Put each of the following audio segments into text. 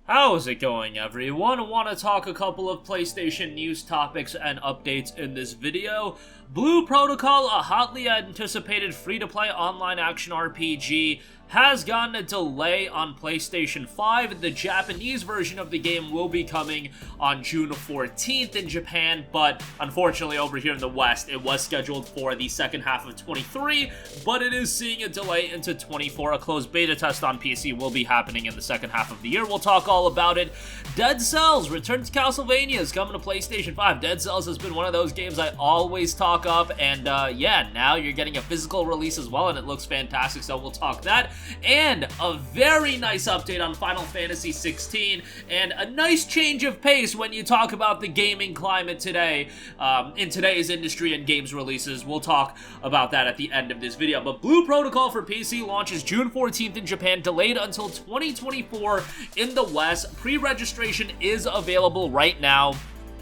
How's it going, everyone? I want to talk a couple of PlayStation news topics and updates in this video. Blue Protocol, a hotly anticipated free-to-play online action RPG, has gotten a delay on PlayStation 5. The Japanese version of the game will be coming on June 14th in Japan, but unfortunately over here in the West, it was scheduled for the second half of 23, but it is seeing a delay into 24. A closed beta test on PC will be happening in the second half of the year. We'll talk all about it. Dead Cells, Return to Castlevania is coming to PlayStation 5. Dead Cells has been one of those games I always talk up, and yeah, now you're getting a physical release as well, and it looks fantastic, so we'll talk that. And a very nice update on Final Fantasy 16, and a nice change of pace when you talk about the gaming climate today, in today's industry and games releases. We'll talk about that at the end of this video. But Blue Protocol for PC launches June 14th in Japan, delayed until 2024 in the West. Pre-registration is available right now.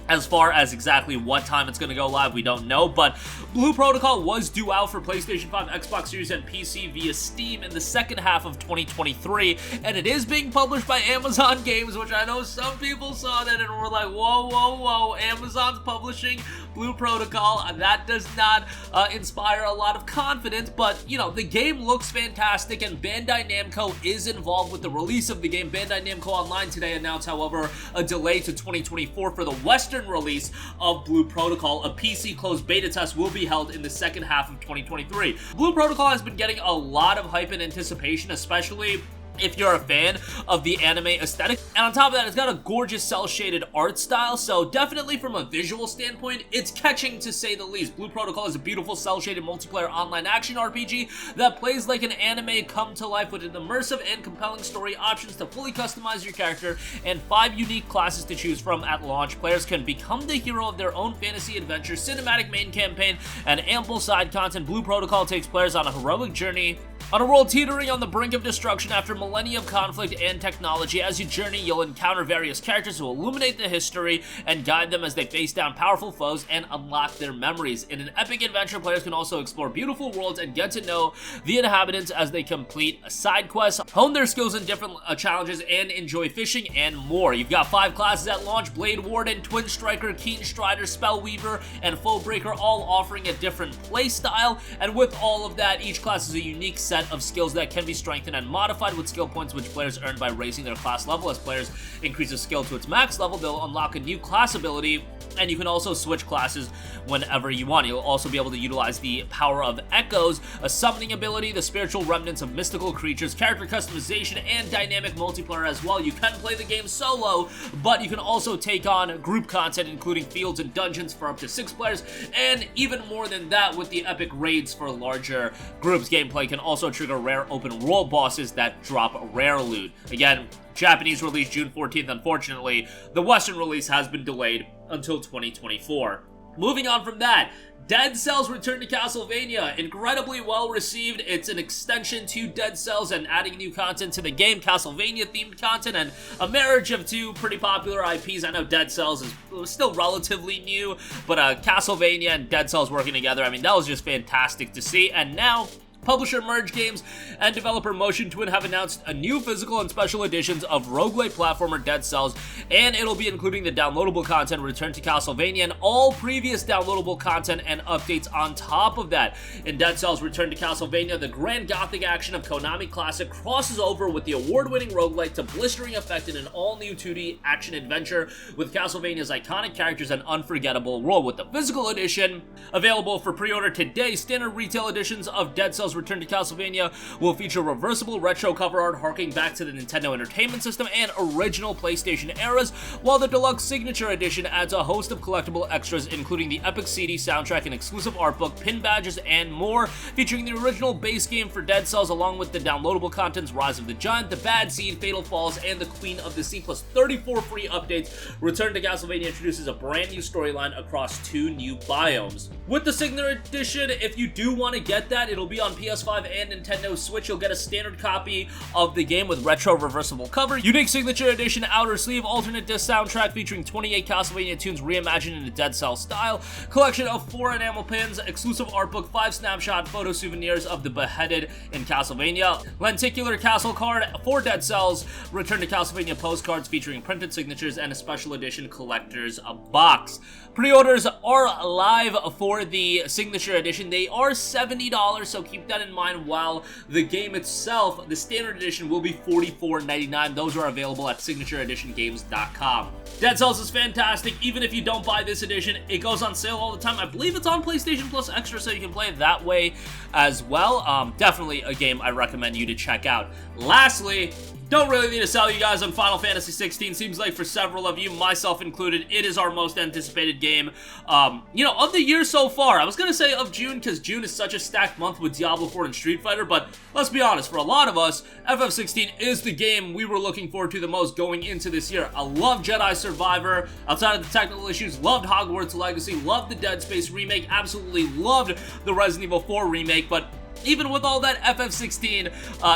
As far as exactly what time it's going to go live, we don't know, but Blue Protocol was due out for PlayStation 5, Xbox Series, and PC via Steam in the second half of 2023, and it is being published by Amazon Games, which I know some people saw that and were like, whoa, whoa, whoa, Amazon's publishing Blue Protocol. That does not inspire a lot of confidence, but, you know, the game looks fantastic, and Bandai Namco is involved with the release of the game. Bandai Namco Online today announced, however, a delay to 2024 for the Western release of Blue Protocol. A PC closed beta test will be held in the second half of 2023. Blue Protocol has been getting a lot of hype and anticipation, especially if you're a fan of the anime aesthetic. And on top of that, it's got a gorgeous cel-shaded art style, so definitely from a visual standpoint, it's catching to say the least. Blue Protocol is a beautiful cel-shaded multiplayer online action RPG that plays like an anime come to life with an immersive and compelling story, options to fully customize your character, and 5 unique classes to choose from at launch. Players can become the hero of their own fantasy adventure, cinematic main campaign, and ample side content. Blue Protocol takes players on a heroic journey on a world teetering on the brink of destruction after millennia of conflict and technology. As you journey, you'll encounter various characters who illuminate the history and guide them as they face down powerful foes and unlock their memories. In an epic adventure, players can also explore beautiful worlds and get to know the inhabitants as they complete side quests, hone their skills in different challenges, and enjoy fishing and more. You've got 5 classes at launch: Blade Warden, Twin Striker, Keen Strider, Spellweaver, and Foebreaker, all offering a different play style. And with all of that, each class is a unique set of skills that can be strengthened and modified with skill points which players earn by raising their class level. As players increase a skill to its max level, they'll unlock a new class ability, and you can also switch classes whenever you want. You'll also be able to utilize the power of Echoes, a summoning ability, the spiritual remnants of mystical creatures, character customization, and dynamic multiplayer as well. You can play the game solo, but you can also take on group content, including fields and dungeons for up to 6 players, and even more than that with the epic raids for larger groups. Gameplay can also trigger rare open world bosses that drop rare loot. Again, Japanese release June 14th. Unfortunately, the Western release has been delayed until 2024. Moving on from that, Dead Cells Return to Castlevania, incredibly well received. It's an extension to Dead Cells and adding new content to the game, Castlevania-themed content, and a marriage of 2 pretty popular IPs. I know Dead Cells is still relatively new, but Castlevania and Dead Cells working together, I mean, that was just fantastic to see. And now, publisher Merge Games and developer Motion Twin have announced a new physical and special editions of roguelite platformer Dead Cells, and it'll be including the downloadable content Return to Castlevania and all previous downloadable content and updates on top of that. In Dead Cells Return to Castlevania, the grand gothic action of Konami Classic crosses over with the award-winning roguelite to blistering effect in an all-new 2D action adventure with Castlevania's iconic characters and unforgettable world. With the physical edition available for pre-order today, standard retail editions of Dead Cells Return to Castlevania will feature reversible retro cover art harking back to the Nintendo Entertainment System and original PlayStation eras, while the deluxe signature edition adds a host of collectible extras, including the epic CD soundtrack, an exclusive art book, pin badges, and more, featuring the original base game for Dead Cells along with the downloadable contents Rise of the Giant, The Bad Seed, Fatal Falls, and the Queen of the Sea, plus 34 free updates. Return to Castlevania introduces a brand new storyline across 2 new biomes. With the signature edition, if you do want to get that, it'll be on PS5 and Nintendo Switch, you'll get a standard copy of the game with retro reversible cover, unique signature edition outer sleeve, alternate disc soundtrack featuring 28 Castlevania tunes reimagined in a Dead Cell style, collection of 4 enamel pins, exclusive art book, 5 snapshot photo souvenirs of the beheaded in Castlevania, lenticular castle card, 4 Dead Cells, Return to Castlevania postcards featuring printed signatures, and a special edition collector's box. Pre-orders are live for the signature edition. They are $70, so keep that in mind, while the game itself, the standard edition, will be $44.99. Those are available at signatureeditiongames.com. Dead Cells is fantastic. Even if you don't buy this edition, it goes on sale all the time. I believe it's on PlayStation Plus Extra, so you can play it that way as well. Definitely a game I recommend you to check out. Lastly, don't really need to sell you guys on Final Fantasy 16. Seems like for several of you, myself included, it is our most anticipated game, of the year so far. I was gonna say of June, because June is such a stacked month with Diablo 4 and Street Fighter, but let's be honest, for a lot of us, FF16 is the game we were looking forward to the most going into this year. I love Jedi Survivor, outside of the technical issues, loved Hogwarts Legacy, loved the Dead Space remake, absolutely loved the Resident Evil 4 remake, but even with all that, FF16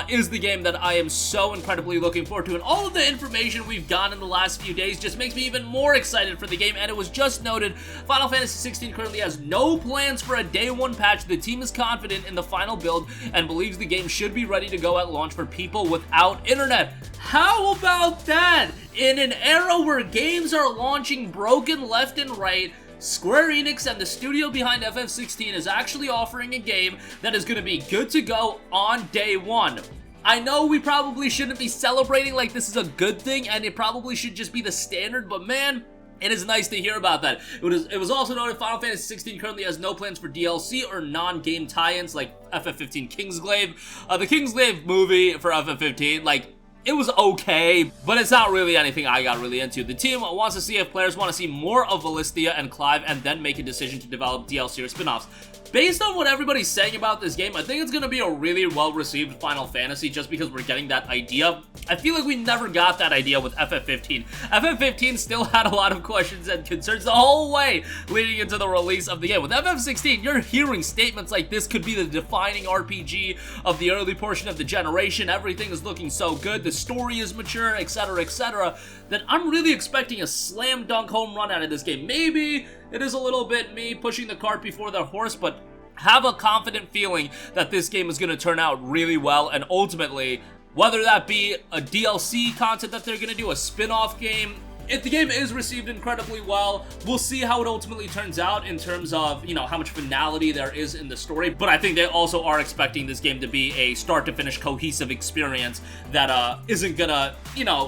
is the game that I am so incredibly looking forward to, and all of the information we've gotten in the last few days just makes me even more excited for the game. And it was just noted, Final Fantasy 16 currently has no plans for a day one patch. The team is confident in the final build and believes the game should be ready to go at launch for people without internet. How about that? In an era where games are launching broken left and right, Square Enix and the studio behind FF16 is actually offering a game that is going to be good to go on day one. I know we probably shouldn't be celebrating like this is a good thing, and it probably should just be the standard, but man, it is nice to hear about that. It was also noted Final Fantasy 16 currently has no plans for DLC or non-game tie-ins like FF15 Kingsglaive. The Kingsglaive movie for FF15, it was okay, but it's not really anything I got really into. The team wants to see if players want to see more of Valisthea and Clive and then make a decision to develop DLC or spin-offs. Based on what everybody's saying about this game, I think it's going to be a really well-received Final Fantasy just because we're getting that idea. I feel like we never got that idea with FF15. FF15 still had a lot of questions and concerns the whole way leading into the release of the game. With FF16, you're hearing statements like this could be the defining RPG of the early portion of the generation. Everything is looking so good. The story is mature, etc., etc., that I'm really expecting a slam dunk home run out of this game. Maybe it is a little bit me pushing the cart before the horse, but have a confident feeling that this game is going to turn out really well, and ultimately, whether that be a DLC content that they're going to do, a spin-off game, if the game is received incredibly well, we'll see how it ultimately turns out in terms of, how much finality there is in the story. But I think they also are expecting this game to be a start-to-finish cohesive experience that isn't gonna,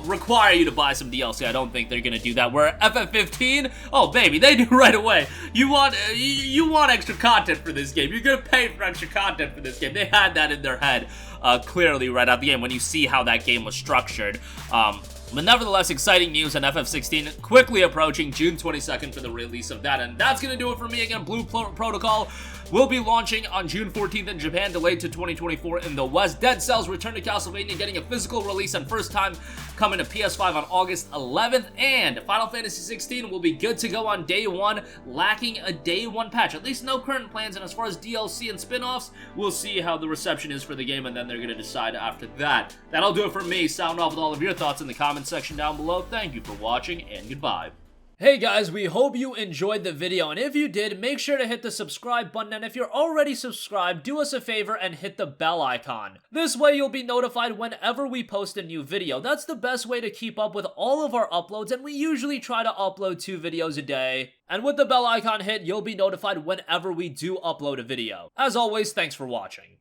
require you to buy some DLC. I don't think they're gonna do that. Where FF15, oh baby, they do right away. You want extra content for this game. You're gonna pay for extra content for this game. They had that in their head clearly right out the game when you see how that game was structured. But nevertheless, exciting news on FF16, quickly approaching June 22nd for the release of that. And that's going to do it for me. Again, Blue Protocol will be launching on June 14th in Japan, delayed to 2024 in the West. Dead Cells Return to Castlevania getting a physical release and first time coming to PS5 on August 11th. And Final Fantasy 16 will be good to go on day one, lacking a day one patch. At least no current plans. And as far as DLC and spin-offs, we'll see how the reception is for the game, and then they're going to decide after that. That'll do it for me. Sound off with all of your thoughts in the comments section down below. Thank you for watching, and goodbye. Hey guys, we hope you enjoyed the video, and if you did, make sure to hit the subscribe button, and if you're already subscribed, do us a favor and hit the bell icon. This way you'll be notified whenever we post a new video. That's the best way to keep up with all of our uploads, and we usually try to upload 2 videos a day. And with the bell icon hit, you'll be notified whenever we do upload a video. As always, thanks for watching.